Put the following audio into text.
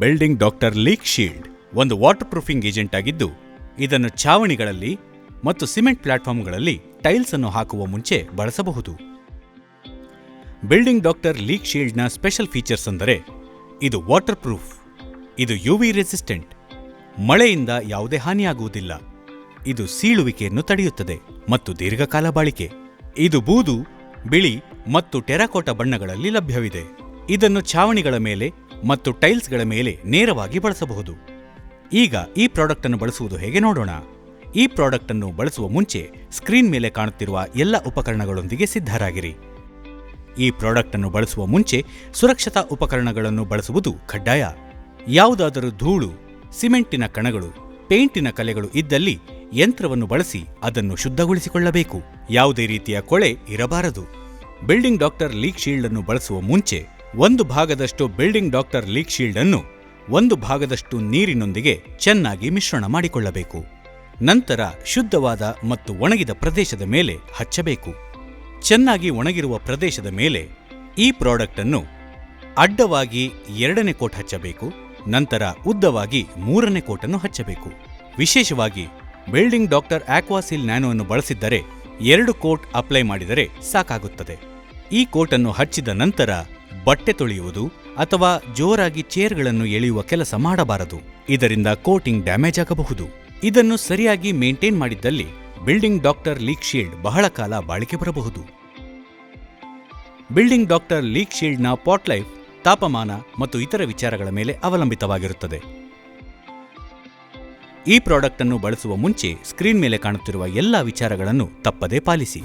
Building doctor leak shield ಒಂದು water proofing agent ಆಗಿದ್ದು, ಇದನ್ನು ಛಾವಣಿಗಳಲ್ಲಿ ಮತ್ತು ಸಿಮೆಂಟ್ ಪ್ಲಾಟ್ಫಾರ್ಮ್ಗಳಲ್ಲಿ ಟೈಲ್ಸ್ ಅನ್ನು ಹಾಕುವ ಮುಂಚೆ ಬಳಸಬಹುದು. ಬಿಲ್ಡಿಂಗ್ ಡಾಕ್ಟರ್ ಲೀಕ್ ಶೀಲ್ಡ್ನ ಸ್ಪೆಷಲ್ ಫೀಚರ್ಸ್ ಅಂದರೆ ಇದು ವಾಟರ್ ಪ್ರೂಫ್, ಇದು ಯುವಿ ರೆಸಿಸ್ಟೆಂಟ್, ಮಳೆಯಿಂದ ಯಾವುದೇ ಹಾನಿಯಾಗುವುದಿಲ್ಲ, ಇದು ಸೀಳುವಿಕೆಯನ್ನು ತಡೆಯುತ್ತದೆ ಮತ್ತು ದೀರ್ಘಕಾಲ ಬಾಳಿಕೆ. ಇದು ಬೂದು, ಬಿಳಿ ಮತ್ತು ಟೆರಾಕೋಟಾ ಬಣ್ಣಗಳಲ್ಲಿ ಲಭ್ಯವಿದೆ. ಇದನ್ನು ಛಾವಣಿಗಳ ಮೇಲೆ ಮತ್ತು ಟೈಲ್ಸ್ಗಳ ಮೇಲೆ ನೇರವಾಗಿ ಬಳಸಬಹುದು. ಈಗ ಈ ಪ್ರಾಡಕ್ಟ್ ಅನ್ನು ಬಳಸುವುದು ಹೇಗೆ ನೋಡೋಣ. ಈ ಪ್ರಾಡಕ್ಟ್ ಅನ್ನು ಬಳಸುವ ಮುಂಚೆ ಸ್ಕ್ರೀನ್ ಮೇಲೆ ಕಾಣುತ್ತಿರುವ ಎಲ್ಲ ಉಪಕರಣಗಳೊಂದಿಗೆ ಸಿದ್ಧರಾಗಿರಿ. ಈ ಪ್ರಾಡಕ್ಟ್ ಅನ್ನು ಬಳಸುವ ಮುಂಚೆ ಸುರಕ್ಷತಾ ಉಪಕರಣಗಳನ್ನು ಬಳಸುವುದು ಕಡ್ಡಾಯ. ಯಾವುದಾದರೂ ಧೂಳು, ಸಿಮೆಂಟಿನ ಕಣಗಳು, ಪೇಂಟಿನ ಕಲೆಗಳು ಇದ್ದಲ್ಲಿ ಯಂತ್ರವನ್ನು ಬಳಸಿ ಅದನ್ನು ಶುದ್ಧಗೊಳಿಸಿಕೊಳ್ಳಬೇಕು. ಯಾವುದೇ ರೀತಿಯ ಕೊಳೆ ಇರಬಾರದು. ಬಿಲ್ಡಿಂಗ್ ಡಾಕ್ಟರ್ ಲೀಕ್ ಶೀಲ್ಡ್ ಅನ್ನು ಬಳಸುವ ಮುಂಚೆ 1 ಭಾಗದಷ್ಟು ಬಿಲ್ಡಿಂಗ್ ಡಾಕ್ಟರ್ ಲೀಕ್ ಶೀಲ್ಡ್ ಅನ್ನು 1 ಭಾಗದಷ್ಟು ನೀರಿನೊಂದಿಗೆ ಚೆನ್ನಾಗಿ ಮಿಶ್ರಣ ಮಾಡಿಕೊಳ್ಳಬೇಕು. ನಂತರ ಶುದ್ಧವಾದ ಮತ್ತು ಒಣಗಿದ ಪ್ರದೇಶದ ಮೇಲೆ ಹಚ್ಚಬೇಕು. ಚೆನ್ನಾಗಿ ಒಣಗಿರುವ ಪ್ರದೇಶದ ಮೇಲೆ ಈ ಪ್ರಾಡಕ್ಟ್ ಅನ್ನು ಅಡ್ಡವಾಗಿ 2ನೇ ಕೋಟ್ ಹಚ್ಚಬೇಕು. ನಂತರ ಉದ್ದವಾಗಿ 3ನೇ ಕೋಟನ್ನು ಹಚ್ಚಬೇಕು. ವಿಶೇಷವಾಗಿ ಬಿಲ್ಡಿಂಗ್ ಡಾಕ್ಟರ್ ಆಕ್ವಾಸಿಲ್ ನ್ಯಾನೋ ಅನ್ನು ಬಳಸಿದ್ದರೆ 2 ಕೋಟ್ ಅಪ್ಲೈ ಮಾಡಿದರೆ ಸಾಕಾಗುತ್ತದೆ. ಈ ಕೋಟನ್ನು ಹಚ್ಚಿದ ನಂತರ ಬಟ್ಟೆ ತೊಳೆಯುವುದು ಅಥವಾ ಜೋರಾಗಿ ಚೇರ್ಗಳನ್ನು ಎಳೆಯುವ ಕೆಲಸ ಮಾಡಬಾರದು. ಇದರಿಂದ ಕೋಟಿಂಗ್ ಡ್ಯಾಮೇಜ್ ಆಗಬಹುದು. ಇದನ್ನು ಸರಿಯಾಗಿ ಮೇಂಟೈನ್ ಮಾಡಿದ್ದಲ್ಲಿ ಬಿಲ್ಡಿಂಗ್ ಡಾಕ್ಟರ್ ಲೀಕ್ ಶೀಲ್ಡ್ ಬಹಳ ಕಾಲ ಬಾಳಿಕೆ ಬರಬಹುದು. ಬಿಲ್ಡಿಂಗ್ ಡಾಕ್ಟರ್ ಲೀಕ್ ಶೀಲ್ಡ್ನ ಪಾಟ್ ಲೈಫ್ ತಾಪಮಾನ ಮತ್ತು ಇತರ ವಿಚಾರಗಳ ಮೇಲೆ ಅವಲಂಬಿತವಾಗಿರುತ್ತದೆ. ಈ ಪ್ರಾಡಕ್ಟ್ ಅನ್ನು ಬಳಸುವ ಮುಂಚೆ ಸ್ಕ್ರೀನ್ ಮೇಲೆ ಕಾಣುತ್ತಿರುವ ಎಲ್ಲ ವಿಚಾರಗಳನ್ನು ತಪ್ಪದೇ ಪಾಲಿಸಿ.